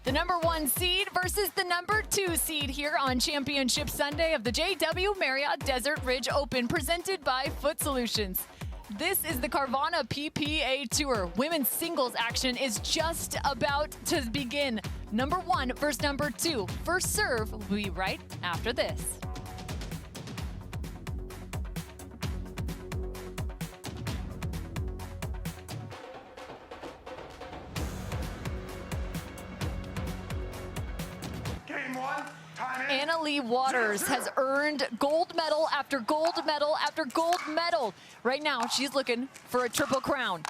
The #1 seed versus the #2 seed here on Championship Sunday of the JW Marriott Desert Ridge Open, presented by Foot Solutions. This is the Carvana PPA Tour. Women's singles action is just about to begin. #1 versus #2. First serve will be right after this. Leigh Waters has earned gold medal after gold medal after gold medal. Right now, she's looking for a triple crown.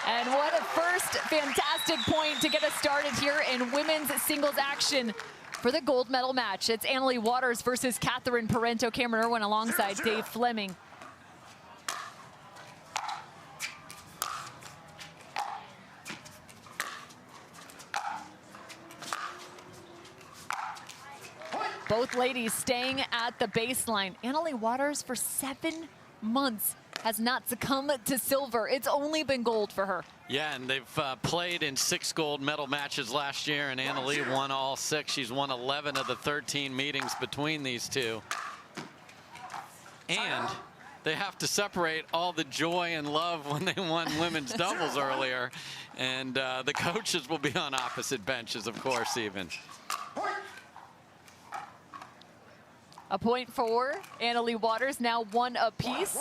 And what a first fantastic point to get us started here in women's singles action for the gold medal match. It's Leigh Waters versus Parenteau. Cameron Irwin alongside Dave Fleming. Both ladies staying at the baseline. Leigh Waters, for 7 months, has not succumbed to silver. It's only been gold for her. Yeah, and they've played in 6 gold medal matches last year, and Leigh won all 6. She's won 11 of the 13 meetings between these two. And they have to separate all the joy and love when they won women's doubles earlier. And the coaches will be on opposite benches, of course, even. A point for Leigh Waters, now 1 apiece.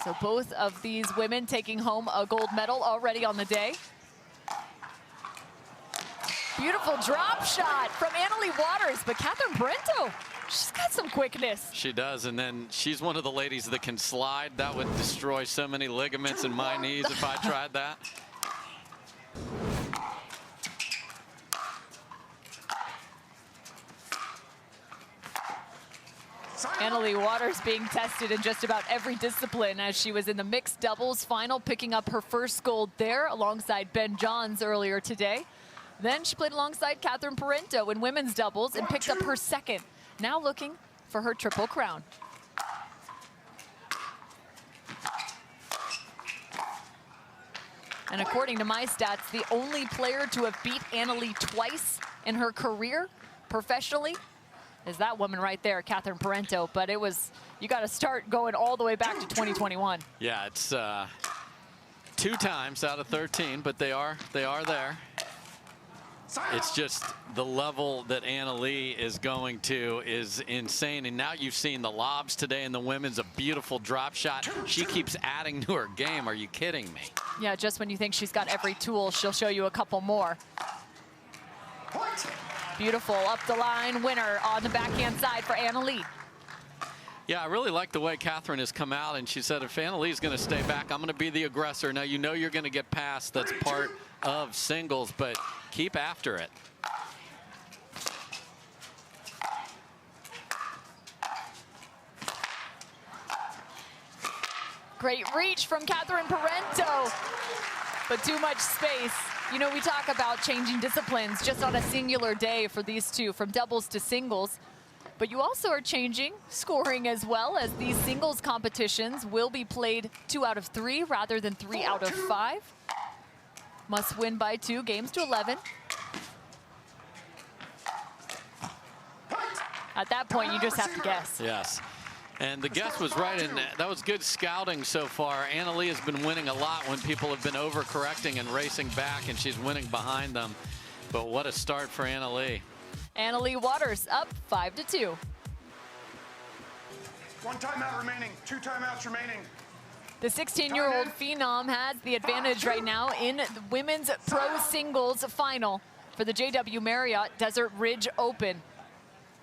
So both of these women taking home a gold medal already on the day. Beautiful drop shot from Leigh Waters, but Parenteau, she's got some quickness. She does, and then she's one of the ladies that can slide. That would destroy so many ligaments in my knees if I tried that. Leigh Waters being tested in just about every discipline, as she was in the mixed doubles final, picking up her first gold there alongside Ben Johns earlier today. Then she played alongside Parenteau in women's doubles and picked up her second. Now looking for her triple crown. And according to my stats, the only player to have beat Leigh twice in her career professionally is that woman right there, Parenteau. But it was, you got to start going all the way back to 2021. Yeah, it's 2 times out of 13, but they are there. It's just the level that Leigh is going to is insane. And now you've seen the lobs today in the women's, a beautiful drop shot. She keeps adding to her game. Are you kidding me? Yeah, just when you think she's got every tool, she'll show you a couple more. Beautiful up the line winner on the backhand side for Leigh. Yeah, I really like the way Catherine has come out, and she said if Leigh is going to stay back, I'm going to be the aggressor. Now, you know you're going to get past. That's part of singles, but keep after it. Great reach from Parenteau, but too much space. You know, we talk about changing disciplines just on a singular day for these two, from doubles to singles. But you also are changing scoring as well, as these singles competitions will be played 2 out of 3 rather than 3 out of 5. Must win by 2, games to 11. At that point, you just have to guess. Yes. And the guess was right, and that was good scouting so far. Leigh has been winning a lot when people have been overcorrecting and racing back, and she's winning behind them. But what a start for Leigh. Leigh Waters up 5-2. 1 timeout remaining, 2 timeouts remaining. The 16-year-old phenom has the advantage right now in the women's pro singles final for the JW Marriott Desert Ridge Open.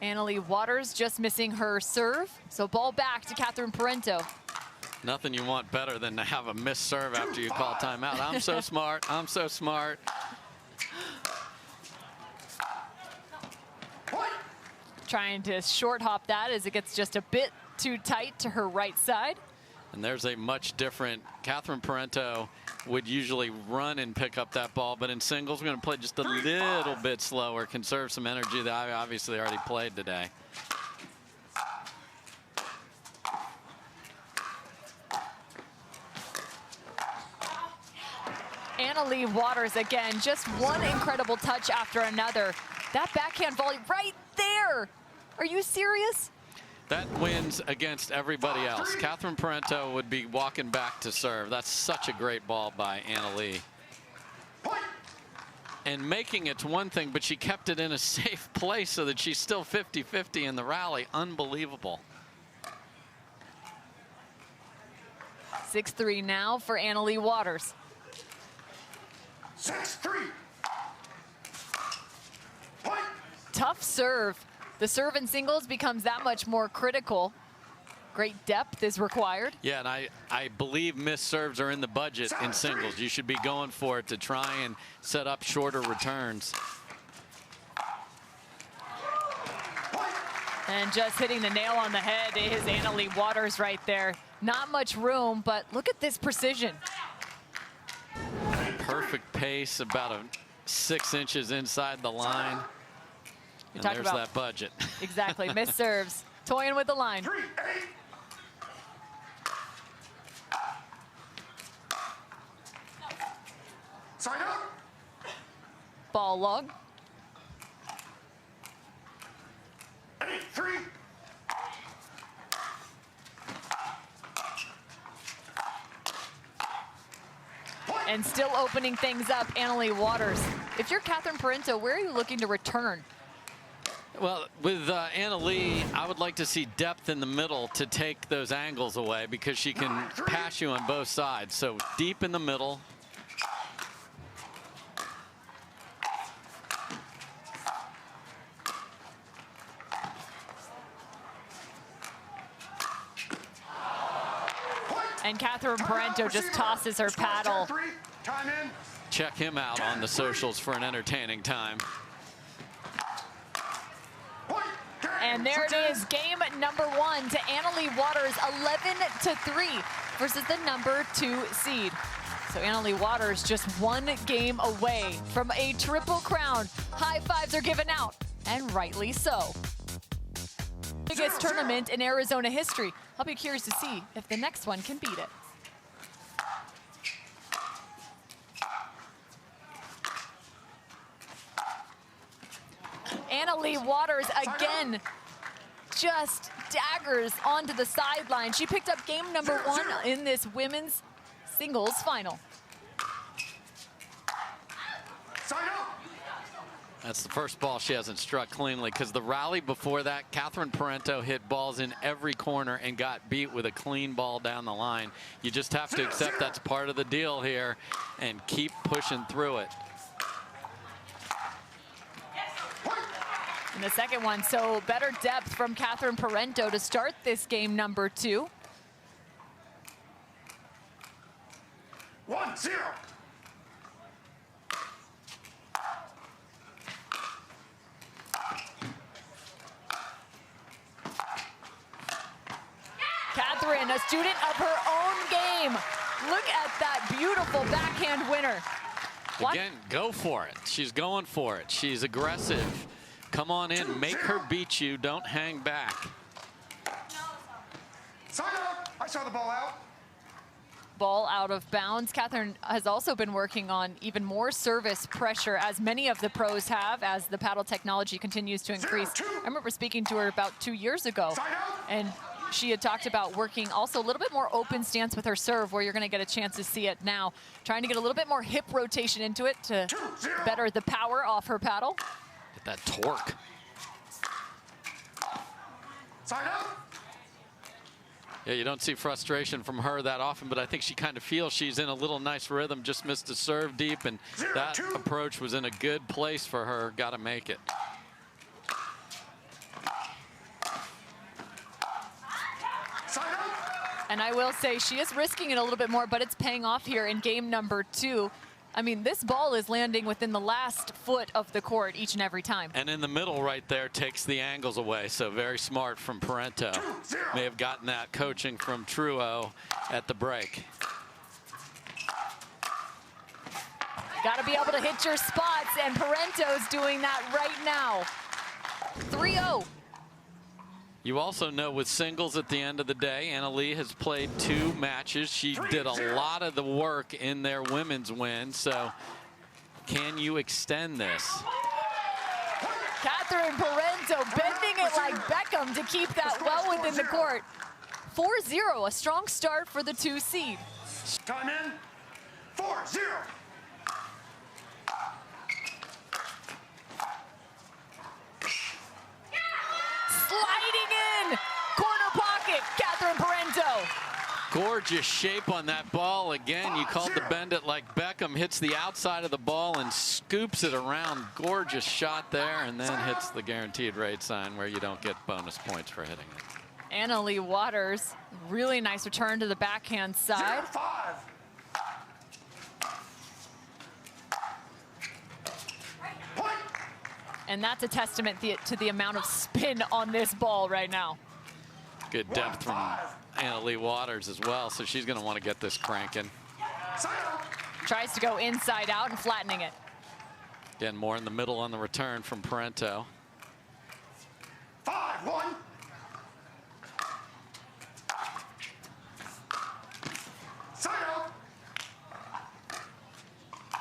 Leigh Waters just missing her serve, so ball back to Parenteau. Nothing you want better than to have a missed serve after you call timeout. I'm so smart. I'm so smart. Trying to short hop that as it gets just a bit too tight to her right side. And there's a much different, Parenteau would usually run and pick up that ball, but in singles, we're going to play just a little bit slower, conserve some energy that I obviously already played today. Leigh Waters again, just one incredible touch after another. That backhand volley right there. Are you serious? That wins against everybody else. Catherine Parenteau would be walking back to serve. That's such a great ball by Leigh. And making it's one thing, but she kept it in a safe place so that she's still 50-50 in the rally. Unbelievable. 6-3 now for Leigh Waters. 6-3. Tough serve. The serve in singles becomes that much more critical. Great depth is required. Yeah, and I believe missed serves are in the budget in singles. You should be going for it to try and set up shorter returns. And just hitting the nail on the head is Leigh Waters right there. Not much room, but look at this precision. Perfect pace, about 6 inches inside the line. And there's about that budget. Exactly, missed serves. Toying with the line. 3-8. Side up. Ball log. 8-3. And still opening things up, Leigh Waters. If you're Catherine Parenteau, where are you looking to return? Well, with Leigh, I would like to see depth in the middle to take those angles away because she can pass you on both sides. So deep in the middle. And Catherine Parenteau just tosses her paddle. Time in. Check him out on the socials for an entertaining time. And there it is, game number 1 to Leigh Waters, 11-3 versus the number 2 seed. So Leigh Waters just one game away from a triple crown. High fives are given out, and rightly so. Biggest tournament in Arizona history. I'll be curious to see if the next one can beat it. Leigh Waters again just daggers onto the sideline. She picked up game number 1 in this women's singles final. That's the first ball she hasn't struck cleanly because the rally before that, Catherine Parenteau hit balls in every corner and got beat with a clean ball down the line. You just have to accept that's part of the deal here and keep pushing through it. In the second one, so better depth from Catherine Parenteau to start this game number 2. 1-0. Catherine, a student of her own game. Look at that beautiful backhand winner. Again, go for it. She's going for it. She's aggressive. Come on in, make her beat you. Don't hang back. Side out. I saw the ball out. Ball out of bounds. Catherine has also been working on even more service pressure, as many of the pros have, as the paddle technology continues to increase. I remember speaking to her about 2 years ago, and she had talked about working also a little bit more open stance with her serve, where you're going to get a chance to see it now. Trying to get a little bit more hip rotation into it to better the power off her paddle. Get that torque. Side up. Yeah, you don't see frustration from her that often, but I think she kind of feels she's in a little nice rhythm. Just missed a serve deep, and that approach was in a good place for her. Got to make it. And I will say she is risking it a little bit more, but it's paying off here in game number 2. I mean, this ball is landing within the last foot of the court each and every time. And in the middle right there takes the angles away, so very smart from Parenteau. May have gotten that coaching from Truo at the break. Got to be able to hit your spots, and Parenteau's doing that right now. 3-0. You also know with singles at the end of the day, Anna Leigh has played 2 matches. She did a lot of the work in their women's win. So can you extend this? Catherine Parenteau bending it like Beckham to keep that well within the court. 4-0, a strong start for the 2 seed. Time in. 4-0. Sliding in, corner pocket, Catherine Parenteau. Gorgeous shape on that ball. Again, you called the bend it like Beckham. Hits the outside of the ball and scoops it around. Gorgeous shot there, and then hits the guaranteed rate sign where you don't get bonus points for hitting it. Anna Leigh Waters, really nice return to the backhand side. 0-5. Point. And that's a testament to the amount of spin on this ball right now. Good depth from Anna Leigh Waters as well, so she's going to want to get this cranking. Side out. Tries to go inside out and flattening it. Again, more in the middle on the return from Parenteau. 5-1. Side out.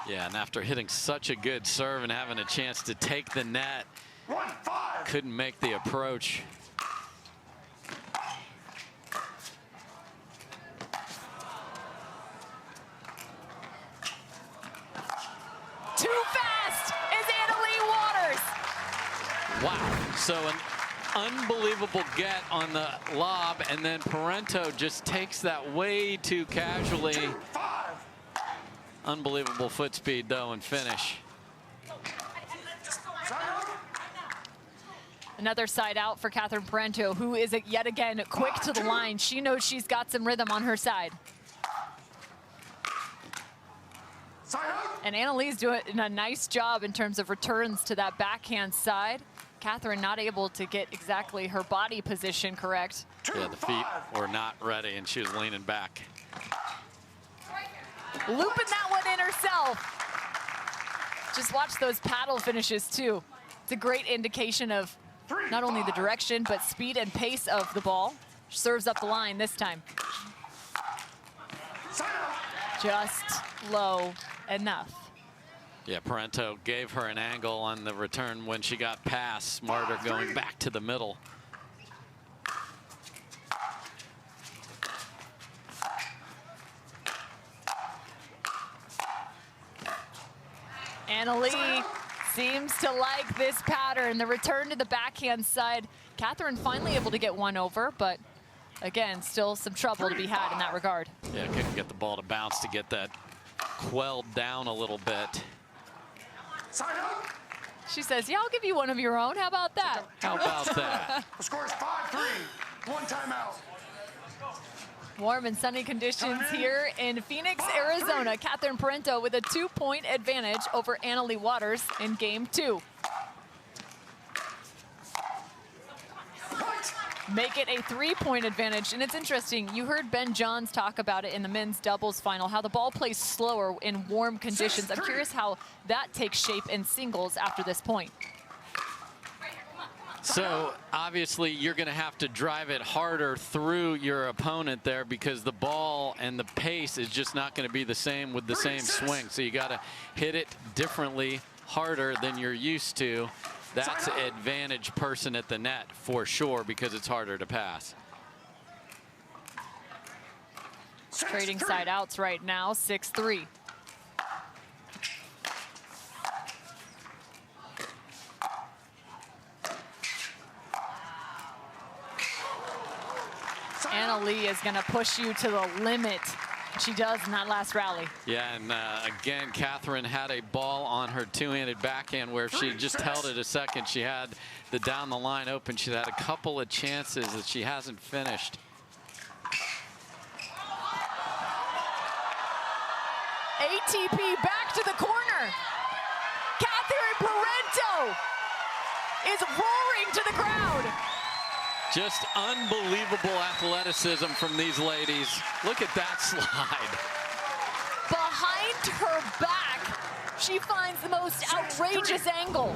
Yeah, and after hitting such a good serve and having a chance to take the net, 1-5. couldn't make the approach. Too fast is Anna Leigh Waters. Wow, so an unbelievable get on the lob, and then Parenteau just takes that way too casually. 2-5. Unbelievable foot speed though and finish. Side out. Another side out for Catherine Parenteau, who is yet again quick to the line. She knows she's got some rhythm on her side. Side out. And Anna Leigh's doing a nice job in terms of returns to that backhand side. Catherine not able to get exactly her body position correct. Yeah, the feet were not ready, and she was leaning back. Looping that one in herself. Just watch those paddle finishes too. It's a great indication of not only the direction, but speed and pace of the ball. Serves up the line this time. Side out. Just low enough. Yeah, Parenteau gave her an angle on the return when she got past. Smarter going back to the middle. Anna Leigh seems to like this pattern. The return to the backhand side. Catherine finally able to get one over, but again, still some trouble to be had in that regard. Yeah, couldn't get the ball to bounce to get that quelled down a little bit. Side out. She says, yeah, I'll give you one of your own. How about that? How about that? The score is 5-3. 1 timeout. Warm and sunny conditions here in Phoenix, Arizona. Catherine Parenteau with a 2-point advantage over Anna Leigh Waters in game 2. Point. Make it a 3-point advantage. And it's interesting, you heard Ben Johns talk about it in the men's doubles final, how the ball plays slower in warm conditions. I'm curious how that takes shape in singles after this point. So obviously you're going to have to drive it harder through your opponent there, because the ball and the pace is just not going to be the same with the same swing. So you got to hit it differently, harder than you're used to. That's an advantage person at the net for sure, because it's harder to pass. Trading side outs right now, 6-3. Anna Leigh is going to push you to the limit. She does in that last rally. Yeah, and again, Catherine had a ball on her two-handed backhand where if she just held it a second, she had the down the line open. She had a couple of chances that she hasn't finished. ATP back to the corner. Catherine Parenteau is roaring to the crowd. Just unbelievable athleticism from these ladies. Look at that slide. Behind her back, she finds the most outrageous angle.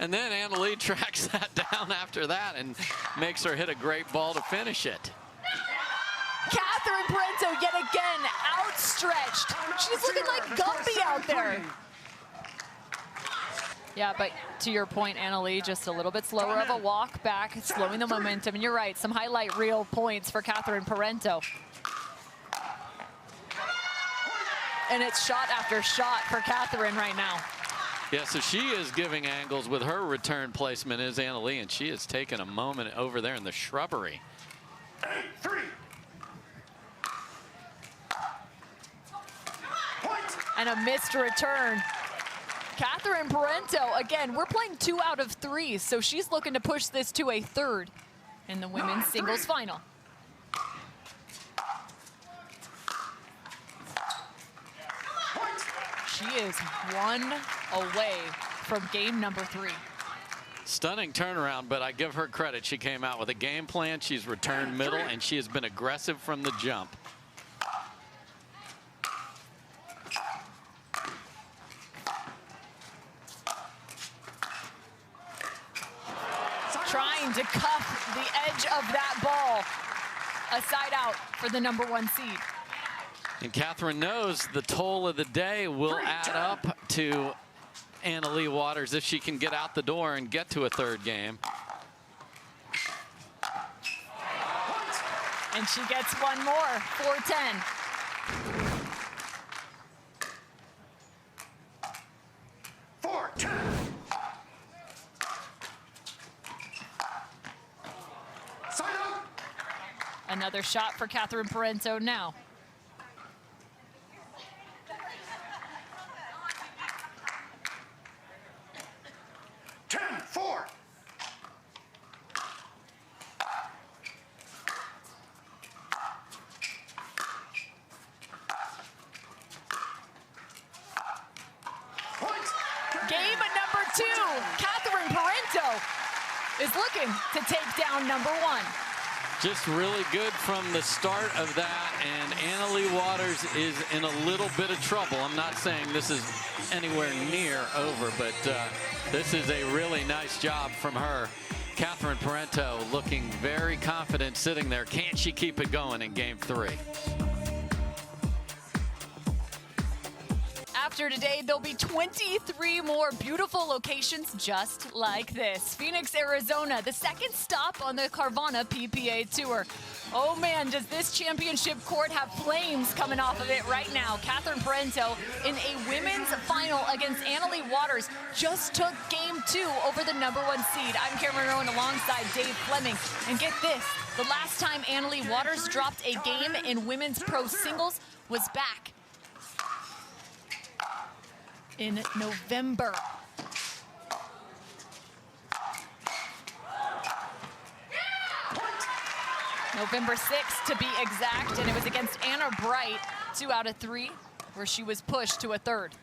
And then Anna Leigh tracks that down after that and makes her hit a great ball to finish it. Catherine Parenteau yet again outstretched. She's looking like Gumby out there. Yeah, but to your point, Anna Leigh, just a little bit slower of a walk back, slowing the momentum. And you're right, some highlight reel points for Catherine Parenteau. And it's shot after shot for Catherine right now. Yeah, so she is giving angles with her return placement is Anna Leigh, and she has taken a moment over there in the shrubbery. 8-3. And a missed return. Catherine Parenteau, again, we're playing 2 out of 3, so she's looking to push this to a third in the women's singles final. She is 1 away from game number 3. Stunning turnaround, but I give her credit. She came out with a game plan. She's returned middle, and she has been aggressive from the jump. Trying to cuff the edge of that ball. A side out for the number 1 seed. And Catherine knows the toll of the day will add up to Anna Leigh Waters if she can get out the door and get to a third game. And she gets one more, 4-10. Another shot for Catherine Parenteau now. Game number 2. Catherine Parenteau is looking to take down number 1. Just really good from the start of that, and Anna Leigh Waters is in a little bit of trouble. I'm not saying this is anywhere near over, but this is a really nice job from her. Catherine Parenteau looking very confident sitting there. Can she keep it going in game 3? After today, there'll be 23 more beautiful locations just like this. Phoenix, Arizona, the second stop on the Carvana PPA Tour. Oh man, does this championship court have flames coming off of it right now. Catherine Parenteau in a women's final against Anna Leigh Waters just took game 2 over the number 1 seed. I'm Cameron Rowan alongside Dave Fleming. And get this, the last time Anna Leigh Waters dropped a game in women's pro singles was back in November. November 6th to be exact, and it was against Anna Bright, 2 out of 3, where she was pushed to a third.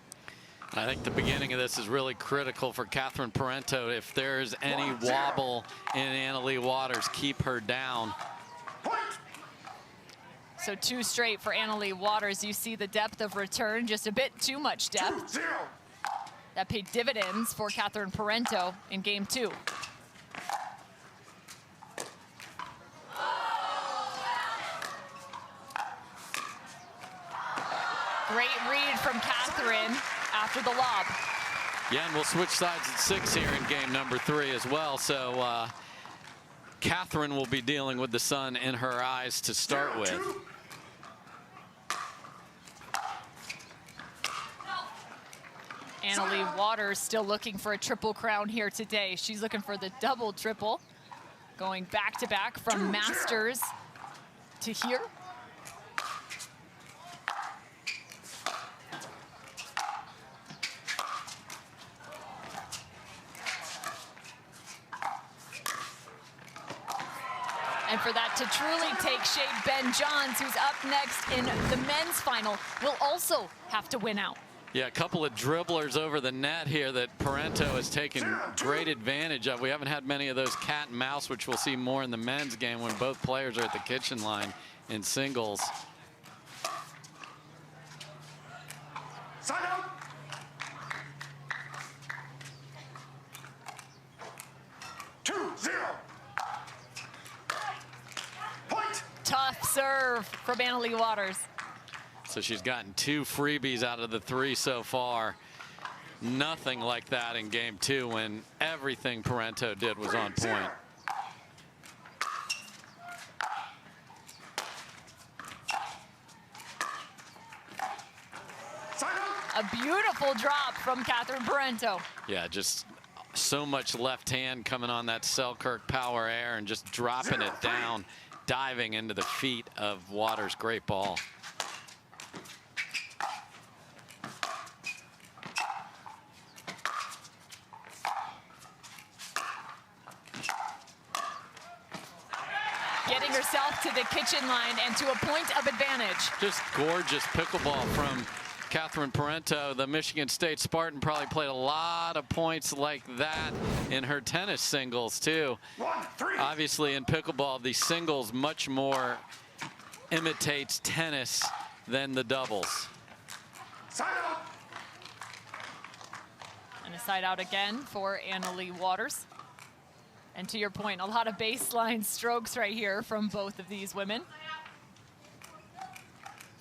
I think the beginning of this is really critical for Catherine Parenteau. If there's any wobble in Anna Leigh Waters, keep her down. So 2 straight for Anna Leigh Waters. You see the depth of return, just a bit too much depth. That paid dividends for Catherine Parenteau in game 2. Great read from Catherine after the lob. Yeah, and we'll switch sides at 6 here in game number 3 as well. So Catherine will be dealing with the sun in her eyes to start with. Anna Leigh Waters still looking for a triple crown here today. She's looking for the double triple, going back-to-back from Masters to here. And for that to truly take shape, Ben Johns, who's up next in the men's final, will also have to win out. Yeah, a couple of dribblers over the net here that Parenteau has taken great advantage of. We haven't had many of those cat and mouse, which we'll see more in the men's game when both players are at the kitchen line in singles. 2-0. Point. Tough serve from Leigh Waters. So she's gotten 2 freebies out of the 3 so far. Nothing like that in game 2 when everything Parenteau did was on point. A beautiful drop from Parenteau. Yeah, just so much left hand coming on that Selkirk power air and just dropping it down, diving into the feet of Waters. Great ball. Getting herself to the kitchen line and to a point of advantage. Just gorgeous pickleball from Parenteau. The Michigan State Spartan probably played a lot of points like that in her tennis singles too. 1-3. Obviously in pickleball, the singles much more imitates tennis than the doubles. Side out. And a side out again for Leigh Waters. And to your point, a lot of baseline strokes right here from both of these women.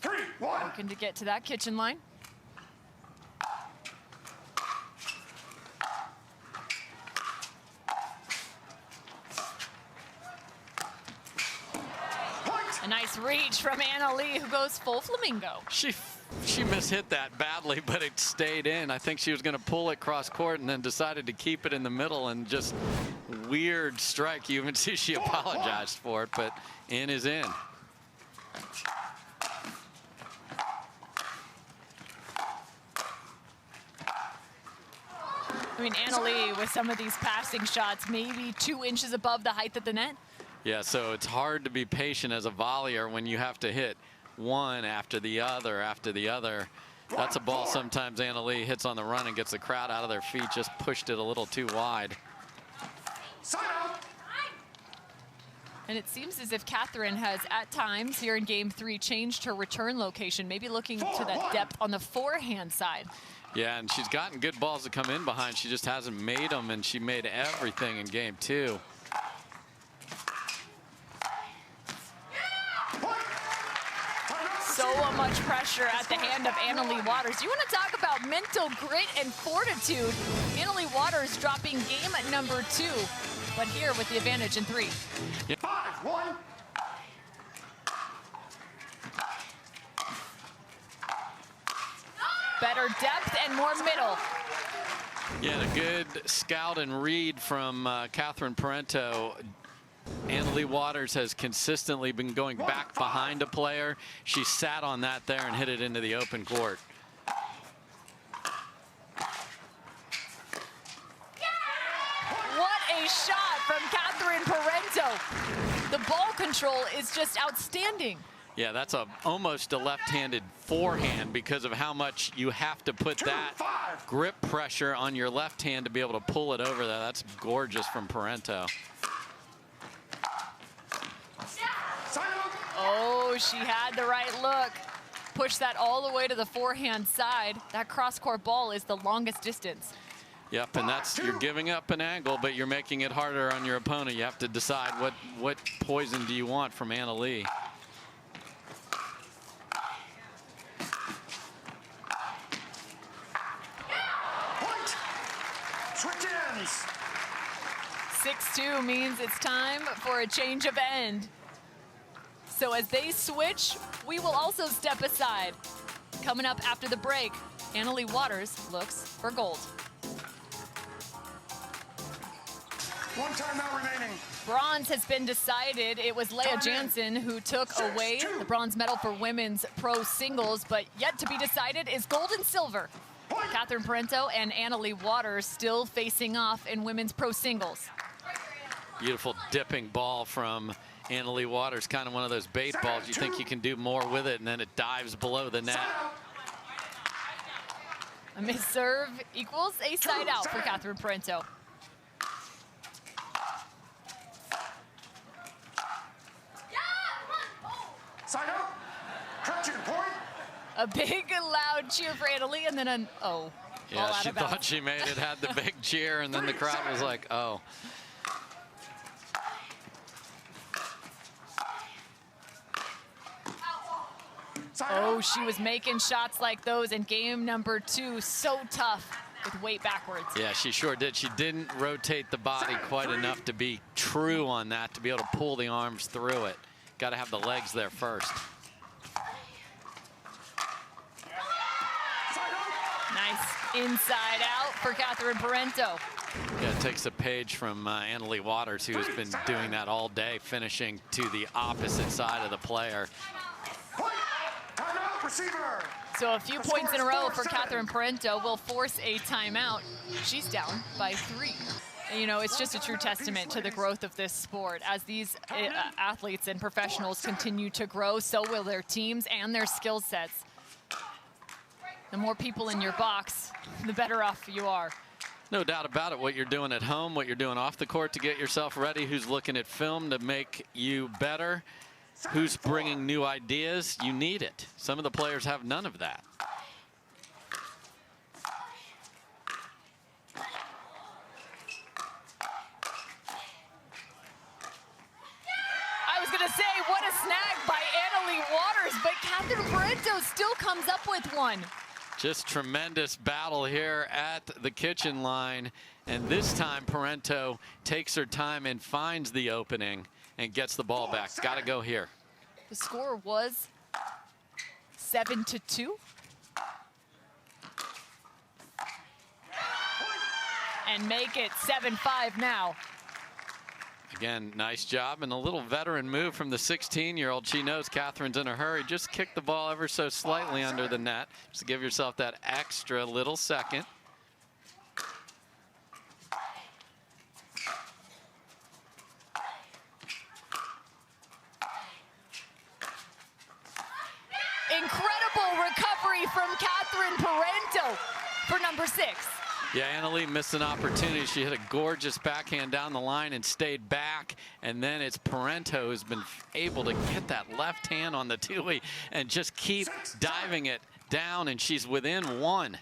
3-1. Looking to get to that kitchen line. A nice reach from Leigh, who goes full flamingo. She mishit that badly, but it stayed in. I think she was going to pull it cross court and then decided to keep it in the middle, and just weird strike. You even see she apologized for it, but in is in. I mean, Leigh with some of these passing shots, maybe 2 inches above the height of the net. Yeah, so it's hard to be patient as a volleyer when you have to hit one after the other after the other. That's a ball sometimes Leigh hits on the run and gets the crowd out of their feet. Just pushed it a little too wide. Side out. And it seems as if Catherine has, at times here in game 3, changed her return location, maybe looking to that depth on the forehand side. Yeah, and she's gotten good balls to come in behind. She just hasn't made them, and she made everything in game 2. So much pressure at the hand of Leigh Waters. You want to talk about mental grit and fortitude. Leigh Waters dropping game at number 2, but here with the advantage in 3. 5-1. Better depth and more middle. Yeah, a good scout and read from Parenteau. Leigh Waters has consistently been going back behind a player. She sat on that there and hit it into the open court. What a shot from Parenteau. The ball control is just outstanding. Yeah, that's almost a left-handed forehand because of how much you have to put that grip pressure on your left hand to be able to pull it over there. That's gorgeous from Parenteau. Oh, she had the right look. Push that all the way to the forehand side. That cross-court ball is the longest distance. Yep, and you're giving up an angle, but you're making it harder on your opponent. You have to decide what poison do you want from Leigh. Switch ends. 6-2 means it's time for a change of end. So as they switch, we will also step aside. Coming up after the break, Leigh Waters looks for gold. 1 timeout remaining. Bronze has been decided. It was Leigh Jansen who took away the bronze medal for women's pro singles, but yet to be decided is gold and silver. Parenteau and Leigh Waters still facing off in women's pro singles. Beautiful dipping ball from Leigh Waters, kind of one of those bait balls. You think you can do more with it, and then it dives below the net. A missed serve equals a side out for Parenteau. Side out. Correction point. A big, loud cheer for Leigh, and then an oh. Yeah, she thought she made it, had the big cheer, and then the crowd was like, oh. Oh, she was making shots like those in game number 2. So tough with weight backwards. Yeah, she sure did. She didn't rotate the body quite enough to be true on that, to be able to pull the arms through it. Got to have the legs there first. Nice inside out for Parenteau. Yeah, it takes a page from Leigh Waters, who has been doing that all day, finishing to the opposite side of the player. Timeout, receiver. So a few points in a row for Parenteau will force a timeout. She's down by 3. And, you know, it's just a true testament to the growth of this sport. As these athletes and professionals continue to grow, so will their teams and their skill sets. The more people in your box, the better off you are. No doubt about it. What you're doing at home, what you're doing off the court to get yourself ready, who's looking at film to make you better, who's bringing new ideas, you need it. Some of the players have none of that. I was going to say, what a snag by Leigh Waters, but Parenteau still comes up with one. Just tremendous battle here at the kitchen line. And this time Parenteau takes her time and finds the opening and gets the ball back. Got to go here. The score was 7-2. And make it 7-5 now. Again, nice job and a little veteran move from the 16-year-old. She knows Catherine's in a hurry. Just kick the ball ever so slightly under the net. Just to give yourself that extra little second. Incredible recovery from Parenteau for number 6. Yeah, Leigh missed an opportunity. She hit a gorgeous backhand down the line and stayed back. And then it's Parenteau who's been able to get that left hand on the two-way and just keep diving it down, and she's within 1.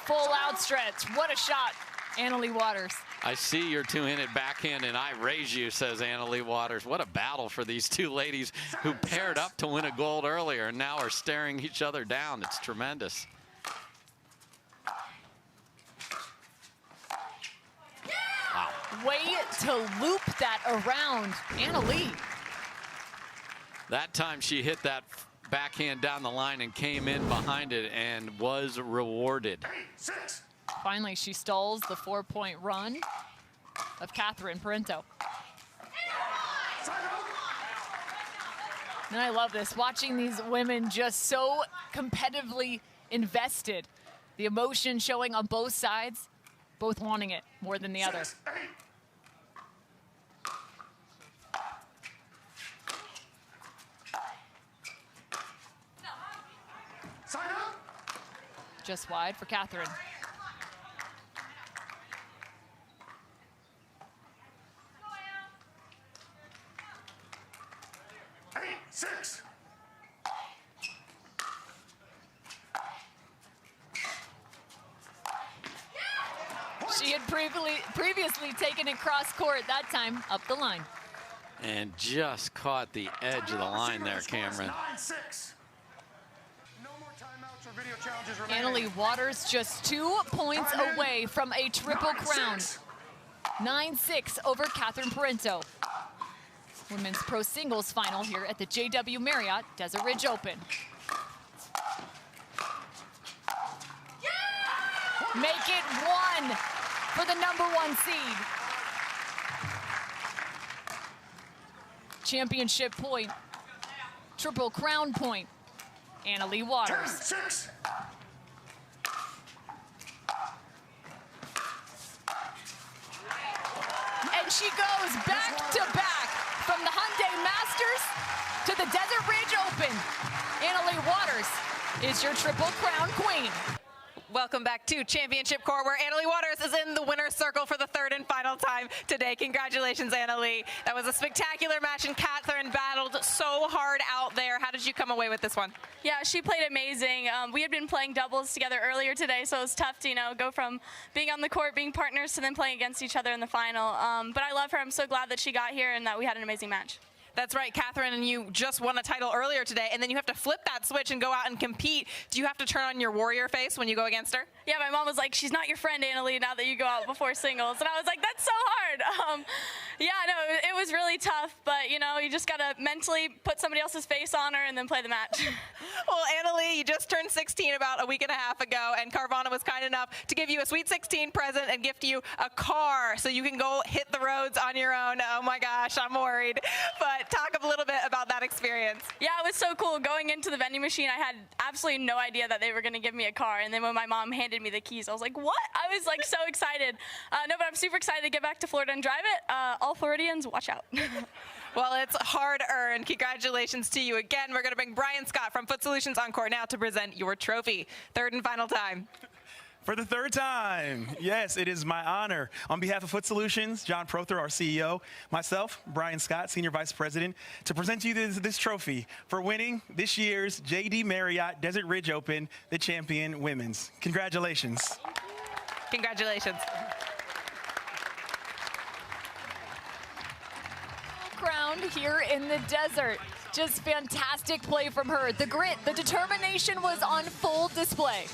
Full outstretch. What a shot, Leigh Waters. I see your two-handed backhand and I raise you, says Leigh Waters. What a battle for these two ladies who paired up to win a gold earlier and now are staring each other down. It's tremendous. Wow. Way to loop that around Leigh. That time she hit that backhand down the line and came in behind it and was rewarded. Finally, she stalls the 4-point run of Parenteau. And I love this, watching these women just so competitively invested. The emotion showing on both sides, both wanting it more than the other. Just wide for Catherine. She had previously taken it cross court, that time up the line. And just caught the edge of the line there, Cameron. Leigh Waters just 2 points away from a triple crown. 9-6 over Parenteau. Women's Pro Singles final here at the JW Marriott Desert Ridge Open. Make it 1 for the number 1 seed. Championship point, triple crown point, Leigh Waters. And she goes back to back from the Hyundai Masters to the Desert Ridge Open. Leigh Waters is your triple crown queen. Welcome back to Championship Core, where Anna-Leigh Waters is in the winner's circle for the third and final time today. Congratulations, Anna-Leigh. That was a spectacular match, and Catherine battled so hard out there. How did you come away with this one? Yeah, she played amazing. We had been playing doubles together earlier today, so it was tough to, go from being on the court, being partners, to then playing against each other in the final. But I love her. I'm so glad that she got here and that we had an amazing match. That's right, Catherine, and you just won a title earlier today, and then you have to flip that switch and go out and compete. Do you have to turn on your warrior face when you go against her? Yeah, my mom was like, she's not your friend, Anna-Leigh, now that you go out before singles. And I was like, that's so hard. Yeah, no, it was really tough, but, you just got to mentally put somebody else's face on her and then play the match. Well, Anna-Leigh, you just turned 16 about a week and a half ago, and Carvana was kind enough to give you a Sweet 16 present and gift you a car so you can go hit the roads on your own. Oh my gosh, I'm worried. But talk a little bit about that experience. Yeah, it was so cool. Going into the vending machine, I had absolutely no idea that they were going to give me a car. And then when my mom handed me the keys, I was like, what? I was like so excited. No, but I'm super excited to get back to Florida and drive it. All Floridians, watch out. Well, it's hard-earned. Congratulations to you again. We're going to bring Brian Scott from Foot Solutions on court now to present your trophy. Third and final time. For the third time, yes, it is my honor. On behalf of Foot Solutions, John Prothero, our CEO, myself, Brian Scott, Senior Vice President, to present you this trophy for winning this year's JW Marriott Desert Ridge Open, the champion women's. Congratulations. Congratulations. Crowned here in the desert. Just fantastic play from her. The grit, the determination was on full display.